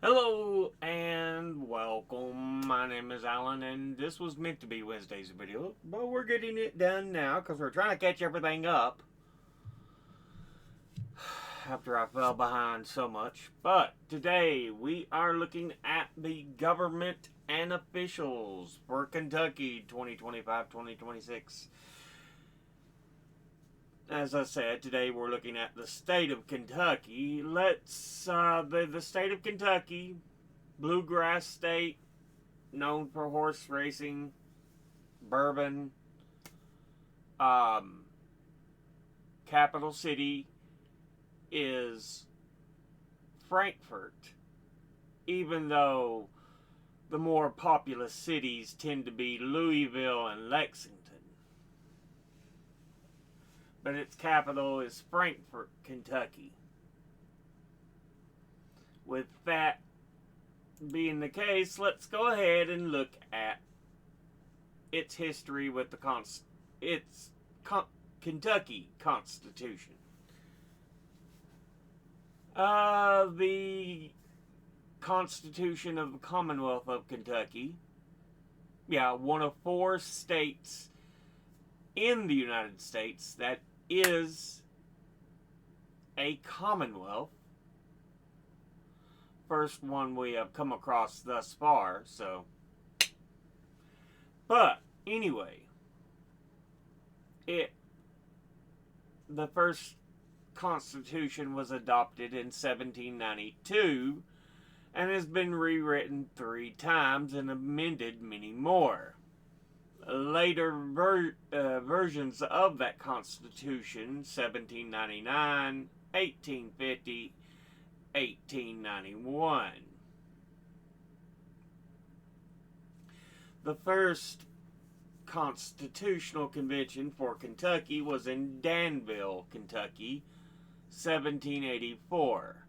Hello and welcome. My name is Alan, and this was meant to be Wednesday's video, but we're getting it done now because we're trying to catch everything up after I fell behind so much. But today we are looking at the government and officials for Kentucky 2025-2026. As I said, today we're looking at the state of Kentucky. The state of Kentucky, bluegrass state, known for horse racing, bourbon, um, capital city is Frankfort, even though the more populous cities tend to be Louisville and Lexington. But its capital is Frankfort, Kentucky. With that being the case, let's go ahead and look at its history with its Kentucky Constitution. The Constitution of the Commonwealth of Kentucky, one of four states in the United States that is a commonwealth. First one we have come across thus far, so. But anyway, the first Constitution was adopted in 1792 and has been rewritten 3 times and amended many more. Later versions of that Constitution, 1799, 1850, 1891. The first Constitutional Convention for Kentucky was in Danville, Kentucky, 1784.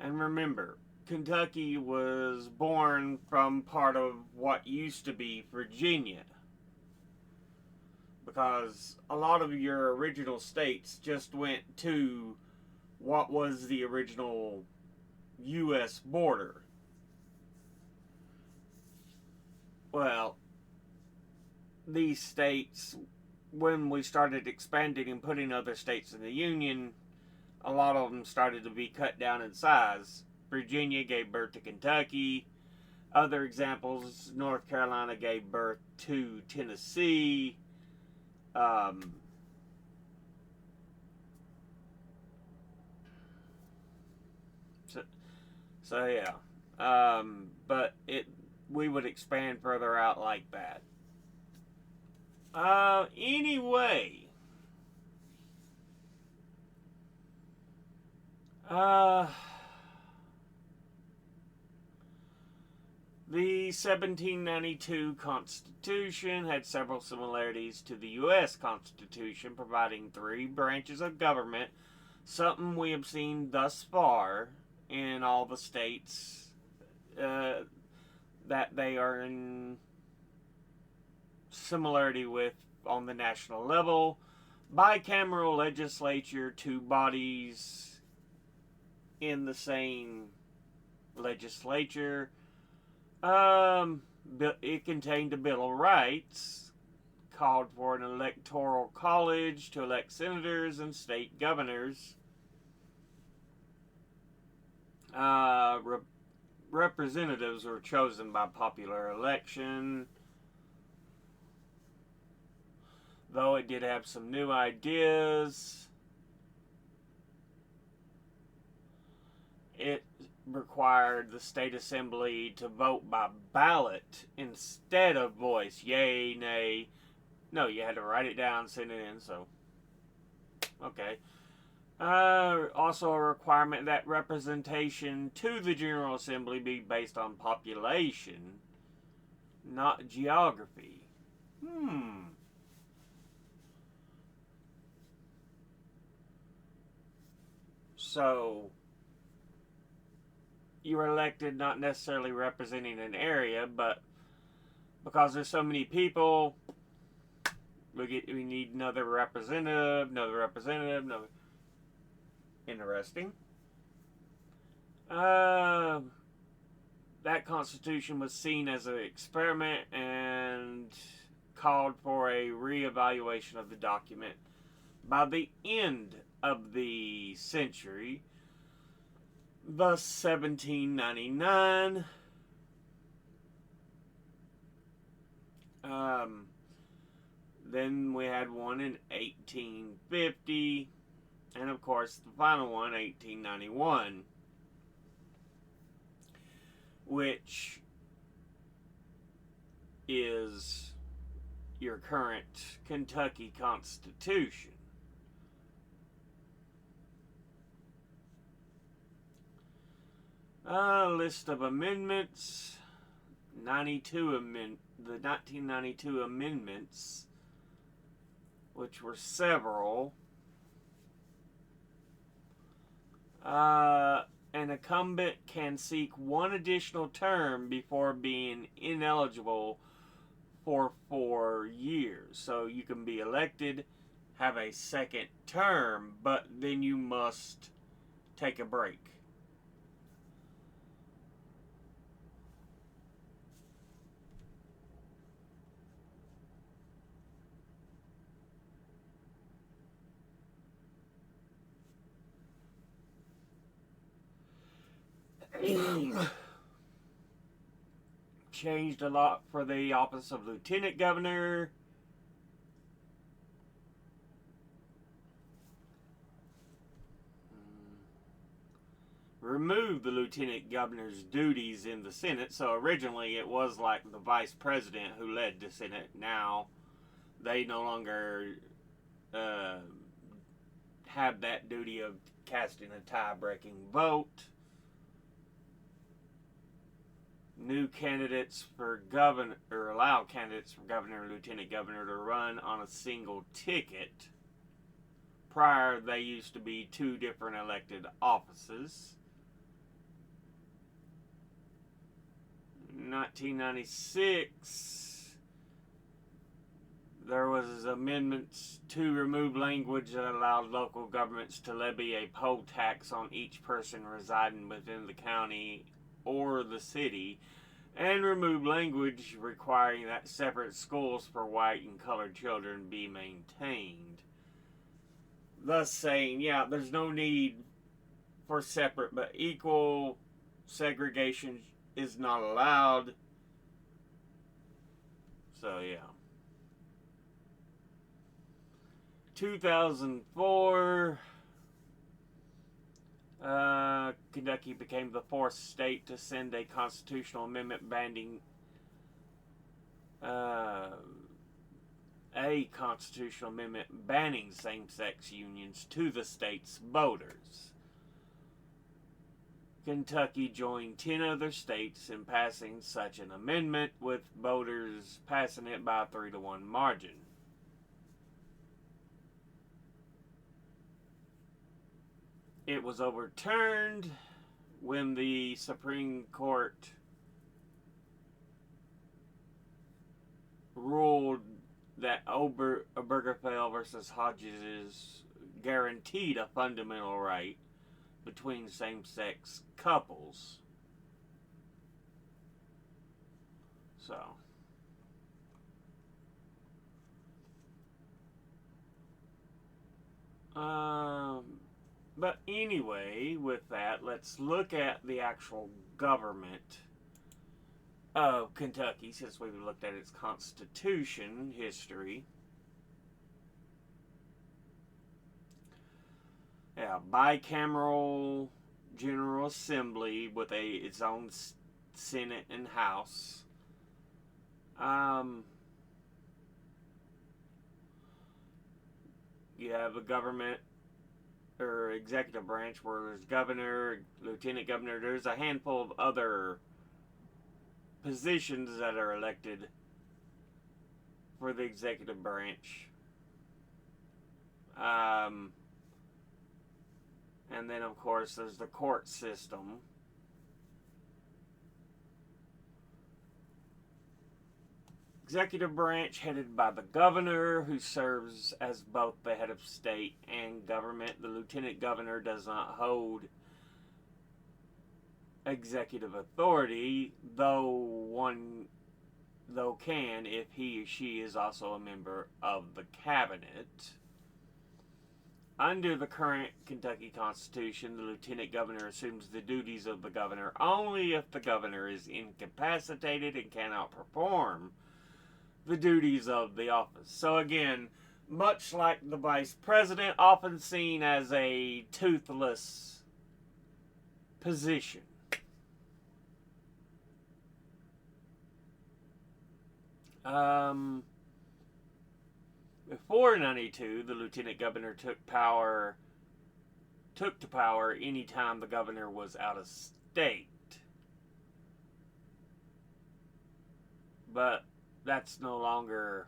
And remember, Kentucky was born from part of what used to be Virginia, because a lot of your original states just went to what was the original U.S. border. Well, these states, when we started expanding and putting other states in the Union, a lot of them started to be cut down in size. Virginia gave birth to Kentucky. Other examples, North Carolina gave birth to Tennessee. So, so yeah. But we would expand further out like that. Anyway. The 1792 Constitution had several similarities to the U.S. Constitution, providing 3 branches of government, something we have seen thus far in all the states that they are in similarity with on the national level. Bicameral legislature, 2 bodies in the same legislature. It contained a Bill of Rights, called for an electoral college to elect senators and state governors. Representatives were chosen by popular election, though it did have some new ideas. It required the state assembly to vote by ballot instead of voice. Yay, nay. No, you had to write it down, send it in, so. Okay. Also a requirement that representation to the General Assembly be based on population, not geography. So, you were elected not necessarily representing an area, but because there's so many people, we need another representative. Interesting. That Constitution was seen as an experiment and called for a reevaluation of the document by the end of the century, thus 1799. Then we had one in 1850, and of course the final one, 1891, which is your current Kentucky Constitution. List of amendments. The 1992 amendments, which were several. An incumbent can seek one additional term before being ineligible for 4 years. So you can be elected, have a second term, but then you must take a break. Changed a lot for the office of lieutenant governor. Removed the lieutenant governor's duties in the Senate. So originally it was like the vice president who led the Senate. Now they no longer have that duty of casting a tie-breaking vote. New candidates for governor, or allow candidates for governor and lieutenant governor to run on a single ticket. Prior, they used to be 2 different elected offices. 1996, there was amendments to remove language that allowed local governments to levy a poll tax on each person residing within the county or the city, and remove language requiring that separate schools for white and colored children be maintained. Thus saying, yeah, there's no need for separate but equal. Segregation is not allowed. So, yeah. 2004, Kentucky became the 4th state to send a constitutional amendment banning same-sex unions to the state's voters. Kentucky joined 10 other states in passing such an amendment, with voters passing it by a 3-1 margin. It was overturned when the Supreme Court ruled that Obergefell versus Hodges guaranteed a fundamental right between same-sex couples. So, but anyway, with that, let's look at the actual government of Kentucky, since we've looked at its constitution history. Yeah, bicameral General Assembly with its own Senate and House. You have a government or executive branch where there's governor, lieutenant governor. There's a handful of other positions that are elected for the executive branch. And then, of course, there's the court system. Executive branch headed by the governor, who serves as both the head of state and government. The lieutenant governor does not hold executive authority, though can if he or she is also a member of the cabinet. Under the current Kentucky Constitution, the lieutenant governor assumes the duties of the governor only if the governor is incapacitated and cannot perform the duties of the office. So again, much like the vice president, often seen as a toothless position. Before 92, the lieutenant governor took to power anytime the governor was out of state. But that's no longer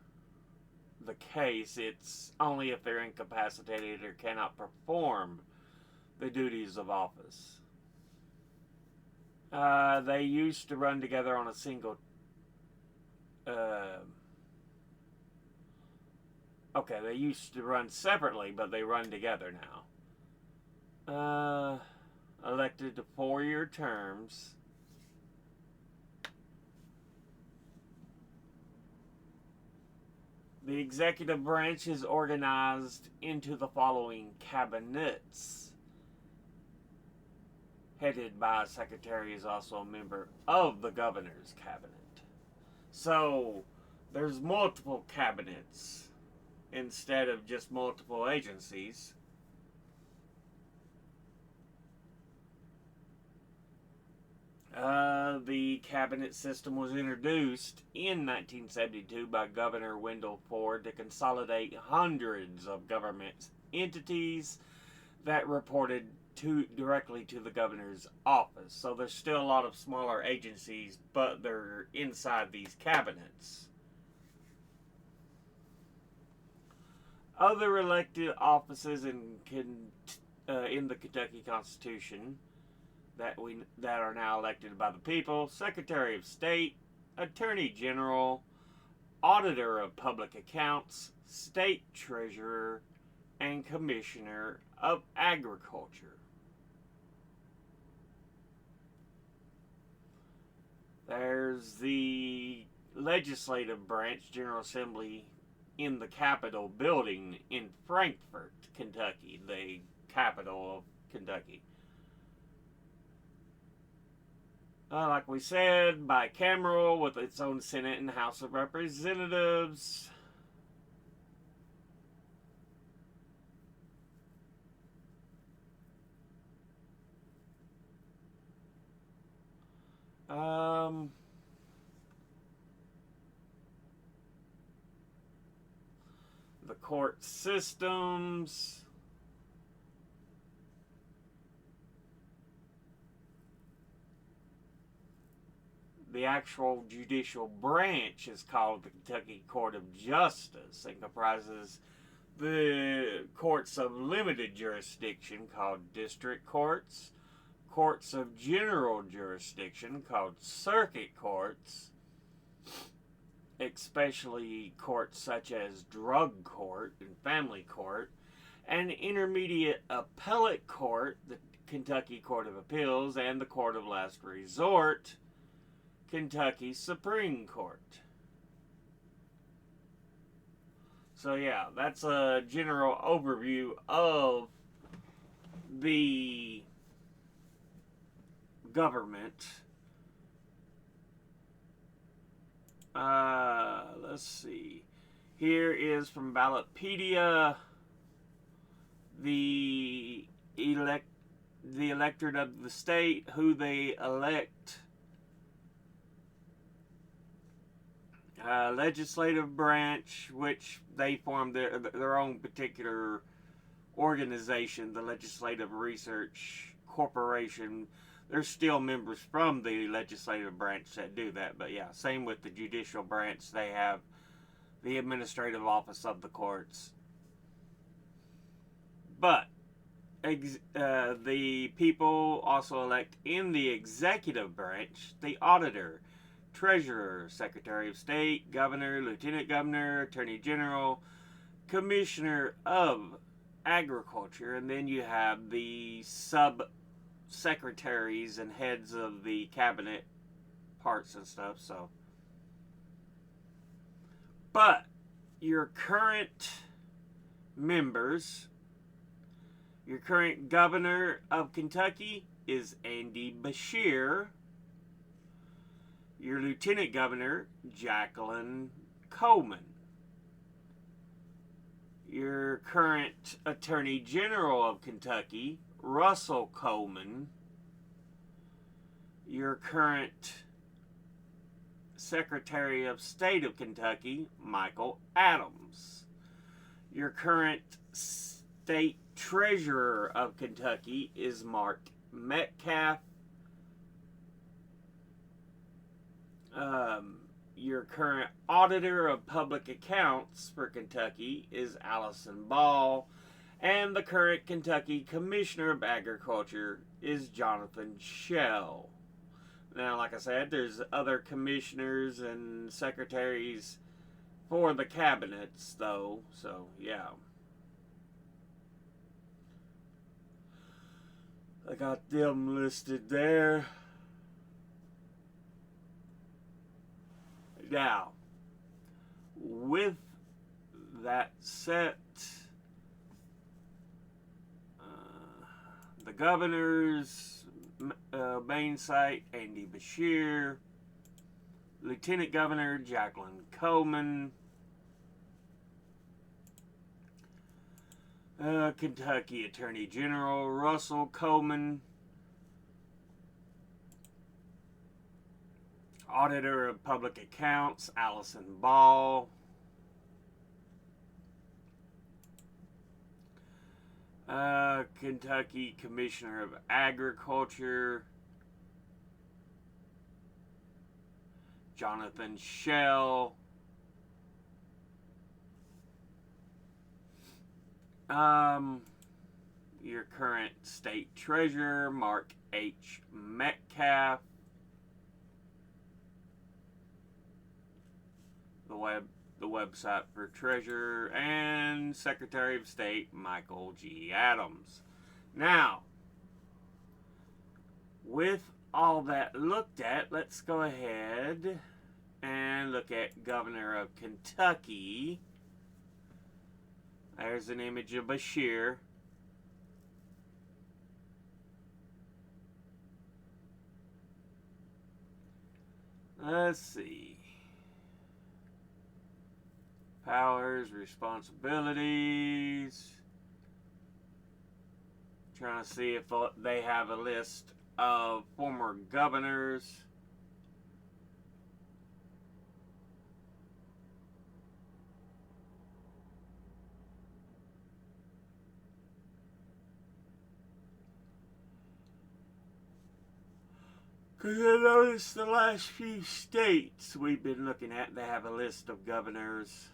the case. It's only if they're incapacitated or cannot perform the duties of office. They used to run together on a single. They used to run separately, but they run together now. Elected to 4-year terms. The executive branch is organized into the following cabinets. Headed by a secretary, is also a member of the governor's cabinet. So, there's multiple cabinets instead of just multiple agencies. The cabinet system was introduced in 1972 by Governor Wendell Ford to consolidate hundreds of government entities that reported directly to the governor's office. So there's still a lot of smaller agencies, but they're inside these cabinets. Other elected offices in the Kentucky Constitution that are now elected by the people: Secretary of State, Attorney General, Auditor of Public Accounts, State Treasurer, and Commissioner of Agriculture. There's the legislative branch, General Assembly, in the Capitol building in Frankfort, Kentucky, the capital of Kentucky. Like we said, bicameral with its own Senate and House of Representatives. The court systems. The actual judicial branch is called the Kentucky Court of Justice and comprises the courts of limited jurisdiction called district courts, courts of general jurisdiction called circuit courts, especially courts such as drug court and family court, and intermediate appellate court, the Kentucky Court of Appeals, and the Court of Last Resort, Kentucky Supreme Court. So yeah, that's a general overview of the government. Let's see. Here is from Ballotpedia. The electorate of the state, who they elect. Legislative branch, which they form their own particular organization, the Legislative Research Corporation. There's still members from the legislative branch that do that, but yeah, same with the judicial branch. They have the administrative office of the courts. But the people also elect in the executive branch the auditor, Treasurer, Secretary of State, Governor, Lieutenant Governor, Attorney General, Commissioner of Agriculture, and then you have the sub-secretaries and heads of the cabinet parts and stuff, so. But your current members, your current governor of Kentucky is Andy Beshear. Your lieutenant governor, Jacqueline Coleman. Your current attorney general of Kentucky, Russell Coleman. Your current Secretary of State of Kentucky, Michael Adams. Your current State Treasurer of Kentucky is Mark Metcalf. Your current Auditor of Public Accounts for Kentucky is Allison Ball. And the current Kentucky Commissioner of Agriculture is Jonathan Schell. Now, like I said, there's other commissioners and secretaries for the cabinets, though, so yeah. I got them listed there. Now, with that set, the governor's main site, Andy Beshear, Lieutenant Governor Jacqueline Coleman, Kentucky Attorney General Russell Coleman, Auditor of Public Accounts Allison Ball, Kentucky Commissioner of Agriculture Jonathan Schell, your current State Treasurer Mark H. Metcalf, the website for Treasurer, and Secretary of State Michael G. Adams. Now, with all that looked at, let's go ahead and look at Governor of Kentucky. There's an image of Beshear. Let's see. Powers, responsibilities. Trying to see if they have a list of former governors. Because I noticed the last few states we've been looking at, they have a list of governors.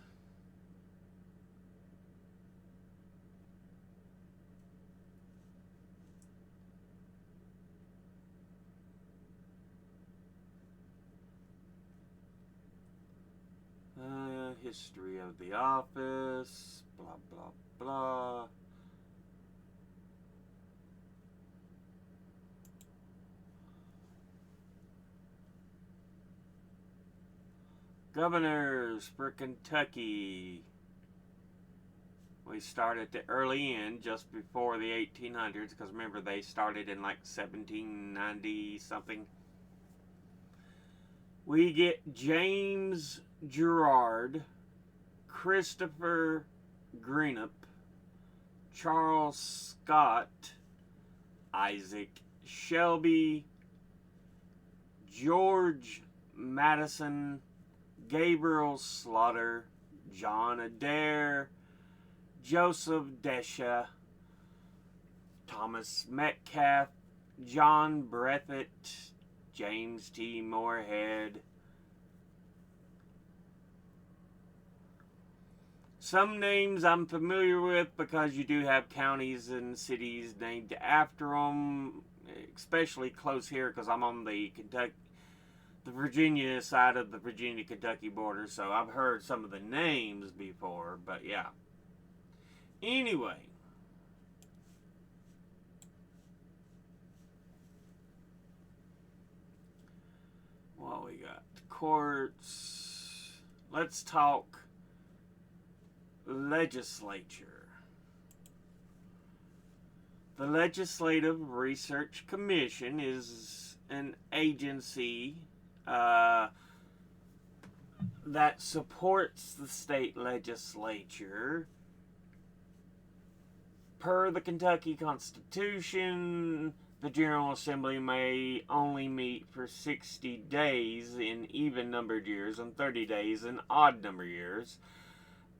History of the office, blah, blah, blah. Governors for Kentucky. We start at the early end, just before the 1800s, because remember they started in like 1790 something. We get James Gerard, Christopher Greenup, Charles Scott, Isaac Shelby, George Madison, Gabriel Slaughter, John Adair, Joseph Desha, Thomas Metcalf, John Breathitt, James T. Moorhead. Some names I'm familiar with because you do have counties and cities named after them, especially close here because I'm on the the Virginia side of the Virginia-Kentucky border, so I've heard some of the names before, but yeah. Anyway. What we got? Courts. Let's talk legislature. The Legislative Research Commission is an agency that supports the state legislature. Per the Kentucky Constitution, the General Assembly may only meet for 60 days in even-numbered years and 30 days in odd-numbered years.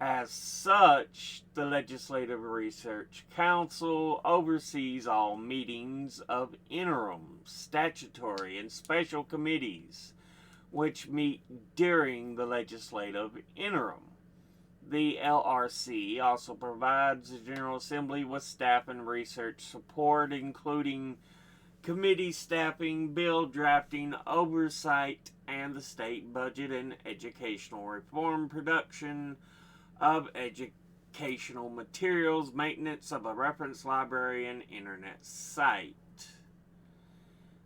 As such, the Legislative Research Council oversees all meetings of interim, statutory, and special committees which meet during the legislative interim. The LRC also provides the General Assembly with staff and research support, including committee staffing, bill drafting, oversight, and the state budget and educational reform, production of educational materials, maintenance of a reference library, and internet site.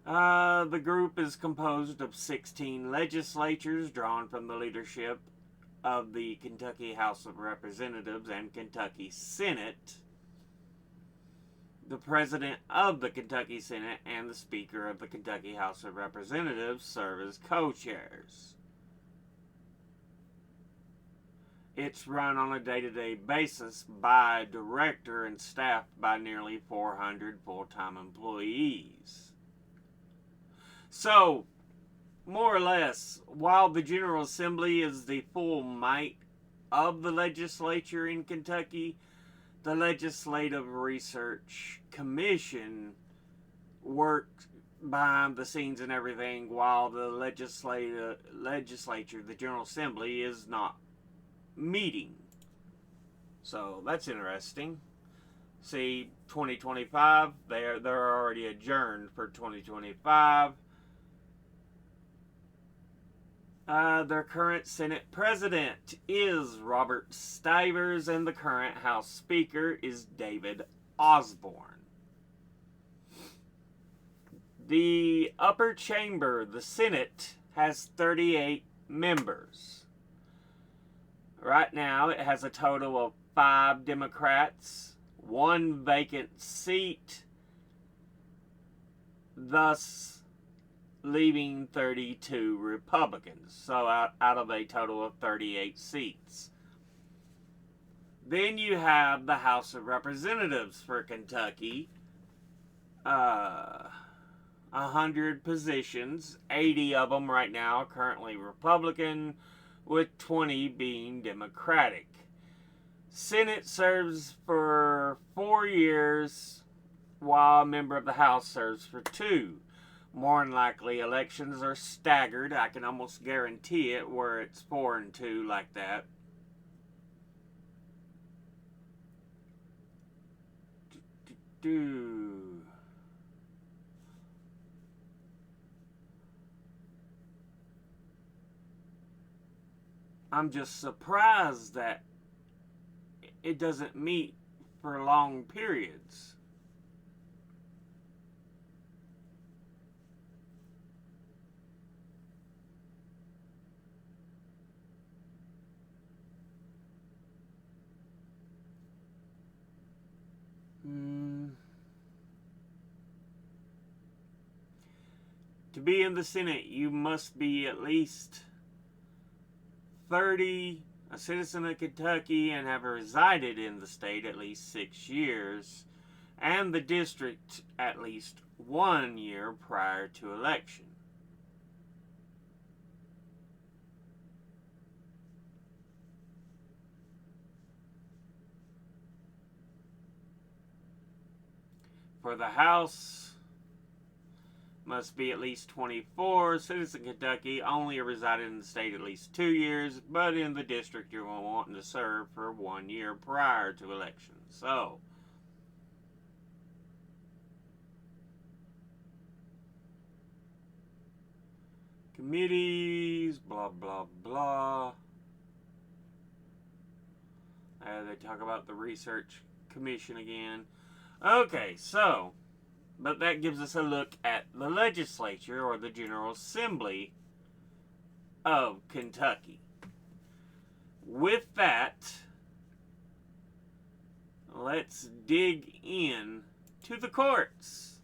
The group is composed of 16 legislators drawn from the leadership of the Kentucky House of Representatives and Kentucky Senate. The President of the Kentucky Senate and the Speaker of the Kentucky House of Representatives serve as co-chairs. It's run on a day-to-day basis by a director and staffed by nearly 400 full-time employees. So, more or less, while the General Assembly is the full might of the legislature in Kentucky, the Legislative Research Commission works behind the scenes and everything, while the legislature, the General Assembly, is not meeting. So that's interesting. See, 2025, they're already adjourned for 2025. Their current Senate President is Robert Stivers, and the current House Speaker is David Osborne. The upper chamber, the Senate, has 38 members. Right now, it has a total of 5 Democrats, 1 vacant seat, thus leaving 32 Republicans. So out of a total of 38 seats. Then you have the House of Representatives for Kentucky. 100 positions, 80 of them right now currently Republican, with 20 being Democratic. Senate serves for 4 years, while a member of the House serves for 2. More than likely, elections are staggered. I can almost guarantee it, where it's 4 and 2 like that. I'm just surprised that it doesn't meet for long periods. To be in the Senate, you must be at least 30, a citizen of Kentucky, and have resided in the state at least 6 years, and the district at least 1 year prior to election. For the House, must be at least 24. Citizen Kentucky, only resided in the state at least 2 years, but in the district you're wanting to serve for 1 year prior to election. So, Committees, blah, blah, blah. They talk about the research commission again. Okay, so, but that gives us a look at the legislature or the General Assembly of Kentucky. With that, let's dig in to the courts.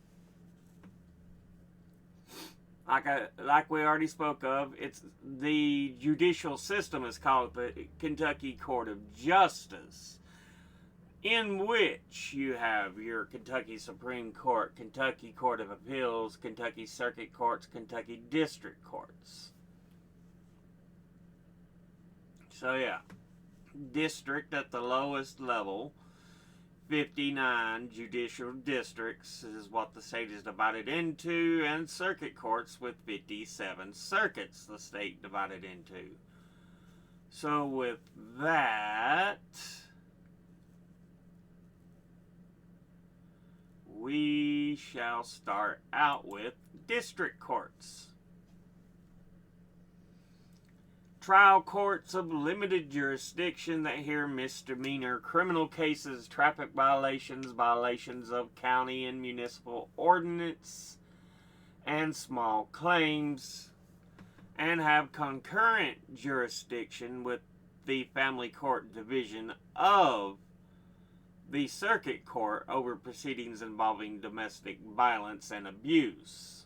Like we already spoke of, it's the judicial system is called the Kentucky Court of Justice, in which you have your Kentucky Supreme Court, Kentucky Court of Appeals, Kentucky Circuit Courts, Kentucky District Courts. So yeah, district at the lowest level, 59 judicial districts is what the state is divided into, and circuit courts with 57 circuits the state divided into. So with that, we shall start out with district courts. Trial courts of limited jurisdiction that hear misdemeanor criminal cases, traffic violations, violations of county and municipal ordinance, and small claims, and have concurrent jurisdiction with the family court division of the circuit court over proceedings involving domestic violence and abuse.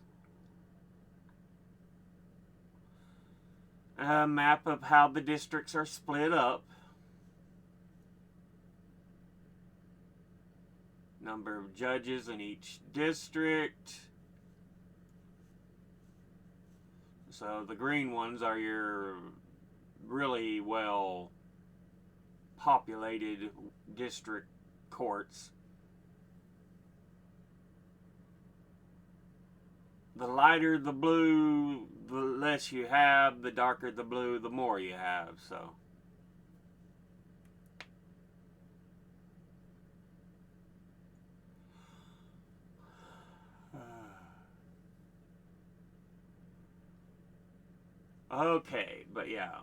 A map of how the districts are split up. Number of judges in each district. So the green ones are your really well populated district courts. The lighter the blue, the less you have. The darker the blue, the more you have. So okay, but yeah,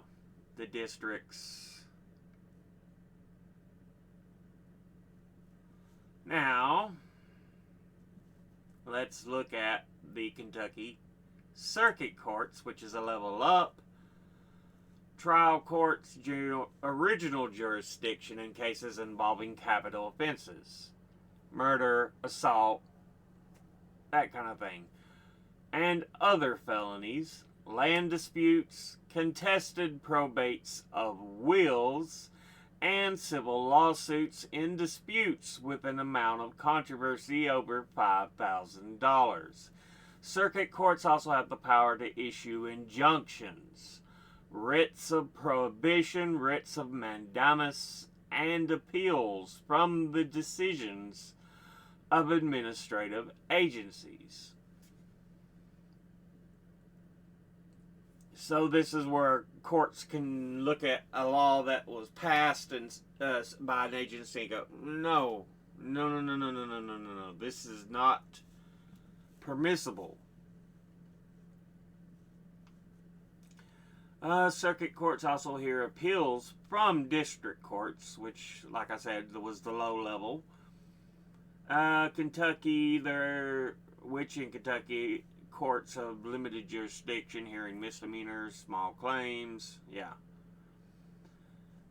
the districts. Now, let's look at the Kentucky Circuit Courts, which is a level up. Trial courts, original jurisdiction in cases involving capital offenses. Murder, assault, that kind of thing. And other felonies, land disputes, contested probates of wills, and civil lawsuits in disputes with an amount of controversy over $5,000. Circuit courts also have the power to issue injunctions, writs of prohibition, writs of mandamus, and appeals from the decisions of administrative agencies. So this is where courts can look at a law that was passed and by an agency and go, no, this is not permissible. Circuit courts also hear appeals from district courts, which, like I said, was the low level. Kentucky, courts have limited jurisdiction, hearing misdemeanors, small claims, yeah.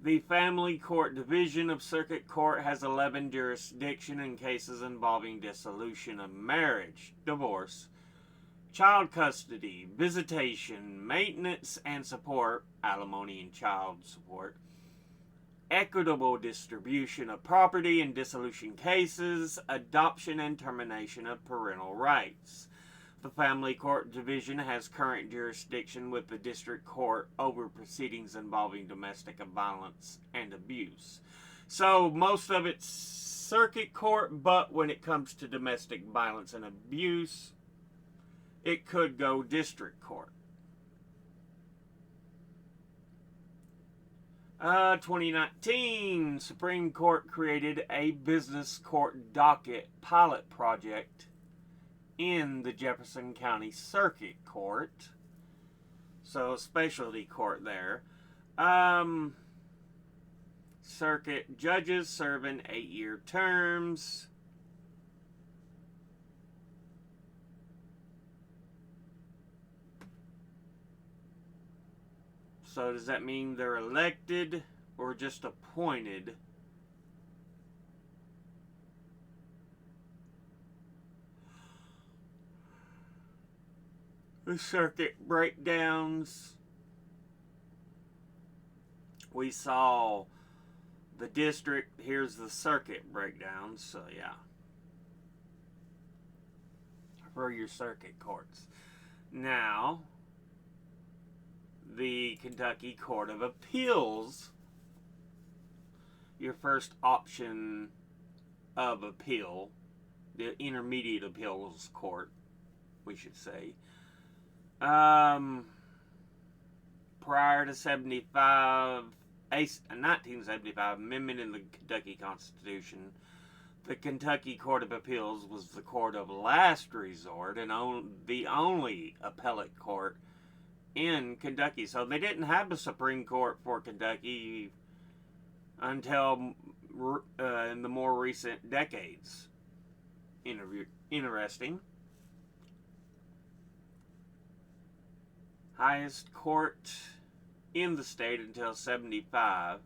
The Family Court Division of Circuit Court has 11 jurisdiction in cases involving dissolution of marriage, divorce, child custody, visitation, maintenance and support, alimony and child support, equitable distribution of property in dissolution cases, adoption and termination of parental rights. The Family Court Division has current jurisdiction with the District Court over proceedings involving domestic violence and abuse. So most of it's circuit court, but when it comes to domestic violence and abuse, it could go district court. 2019, Supreme Court created a business court docket pilot project in the Jefferson County Circuit Court. So specialty court there. Circuit judges serving 8-year terms. So does that mean they're elected or just appointed? The circuit breakdowns. We saw the district. Here's the circuit breakdowns. So yeah, for your circuit courts. Now, the Kentucky Court of Appeals, your first option of appeal, the Intermediate Appeals Court, we should say. Prior to 1975 amendment in the Kentucky Constitution, the Kentucky Court of Appeals was the court of last resort and the only appellate court in Kentucky. So they didn't have a Supreme Court for Kentucky until in the more recent decades. Interesting. Highest court in the state until 75.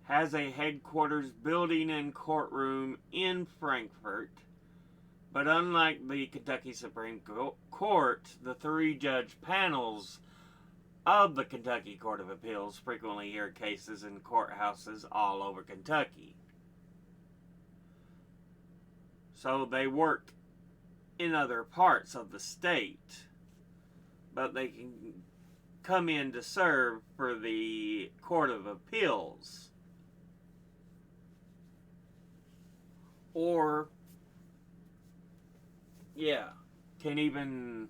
Has a headquarters building and courtroom in Frankfort. But unlike the Kentucky Supreme Court, the 3-judge panels of the Kentucky Court of Appeals frequently hear cases in courthouses all over Kentucky. So they work in other parts of the state, but they can come in to serve for the Court of Appeals. Or, yeah, can even...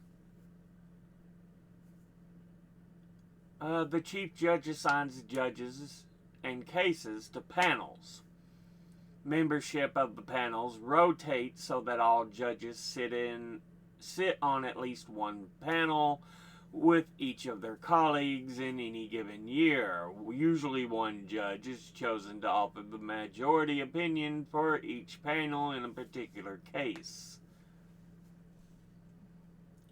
the chief judge assigns judges and cases to panels. Membership of the panels rotates so that all judges sit on at least one panel with each of their colleagues in any given year. Usually one judge is chosen to offer the majority opinion for each panel in a particular case.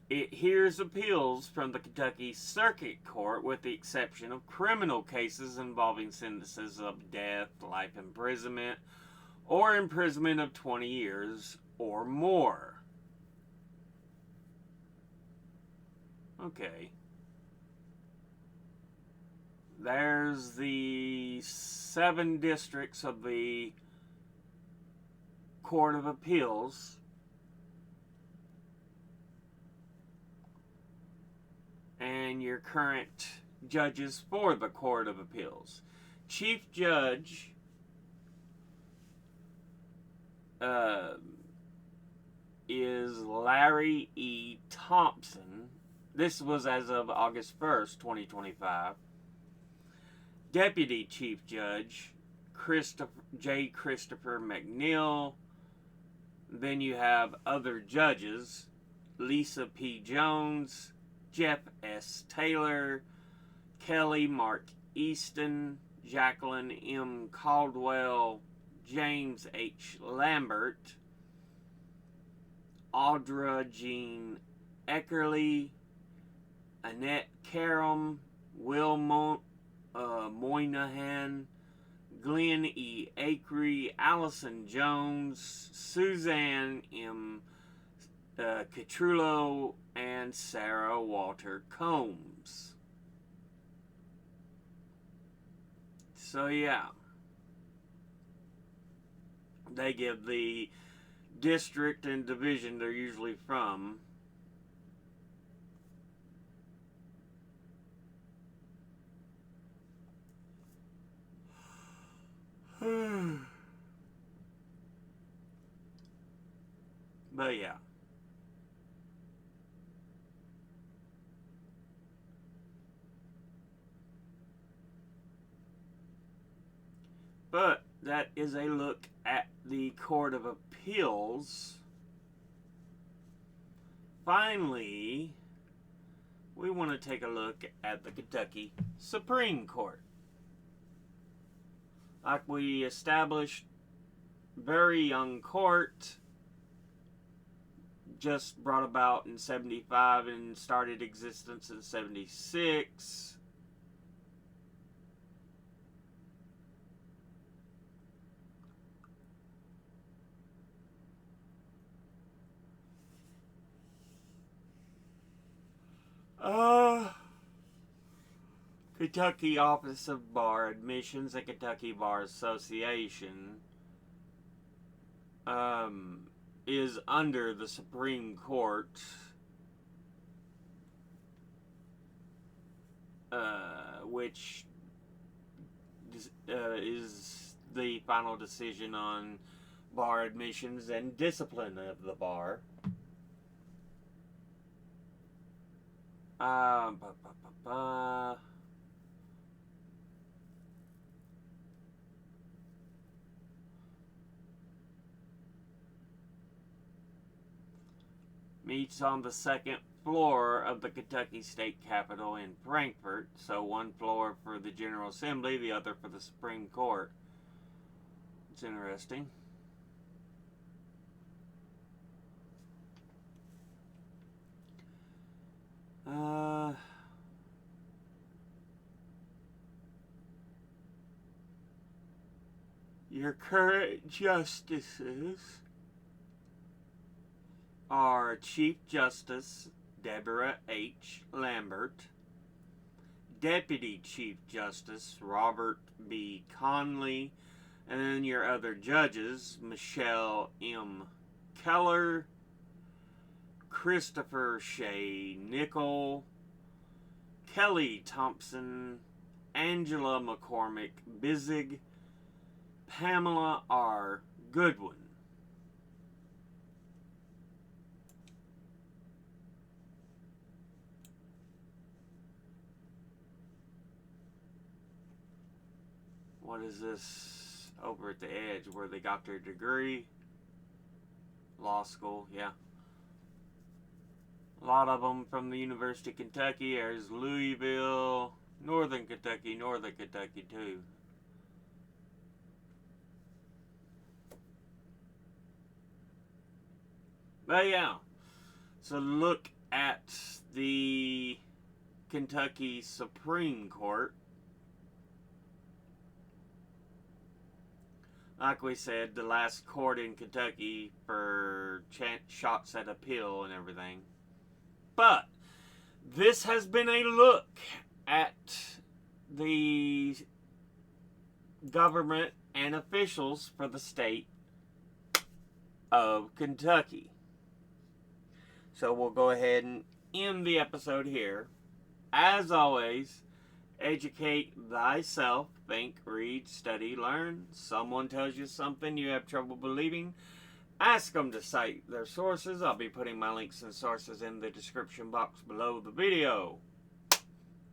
It hears appeals from the Kentucky Circuit Court with the exception of criminal cases involving sentences of death, life imprisonment, or imprisonment of 20 years or more. Okay. There's the 7 districts of the Court of Appeals. And your current judges for the Court of Appeals. Chief Judge is Larry E. Thompson. This was as of August 1st, 2025. Deputy Chief Judge J. Christopher McNeil. Then you have other judges: Lisa P. Jones, Jeff S. Taylor, Kelly Mark Easton, Jacqueline M. Caldwell, James H. Lambert, Audra Jean Eckerly, Annette Karam, Will Moynihan, Glenn E. Acree, Allison Jones, Suzanne M. Catrullo, and Sarah Walter Combs. So yeah, they give the district and division they're usually from. But yeah. But that is a look at the Court of Appeals. Finally, we want to take a look at the Kentucky Supreme Court. Like we established, very young court, just brought about in 75 and started existence in 76. Kentucky Office of Bar Admissions and Kentucky Bar Association is under the Supreme Court, which is the final decision on bar admissions and discipline of the bar. Meets on the second floor of the Kentucky State Capitol in Frankfort. So one floor for the General Assembly, the other for the Supreme Court. It's interesting. Your current justices are Chief Justice Deborah H. Lambert, Deputy Chief Justice Robert B. Conley, and then your other judges, Michelle M. Keller, Christopher Shea Nickel, Kelly Thompson, Angela McCormick Bizig, Pamela R. Goodwin. What is this over at the edge where they got their degree? Law school, yeah. A lot of them from the University of Kentucky. There's Louisville, Northern Kentucky too. But yeah, so look at the Kentucky Supreme Court. Like we said, the last court in Kentucky for shots at appeal and everything. But this has been a look at the government and officials for the state of Kentucky. So we'll go ahead and end the episode here. As always, educate thyself. Think, read, study, learn. Someone tells you something you have trouble believing, ask them to cite their sources. I'll be putting my links and sources in the description box below the video.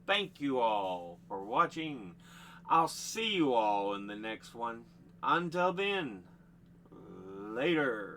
Thank you all for watching. I'll see you all in the next one. Until then, later.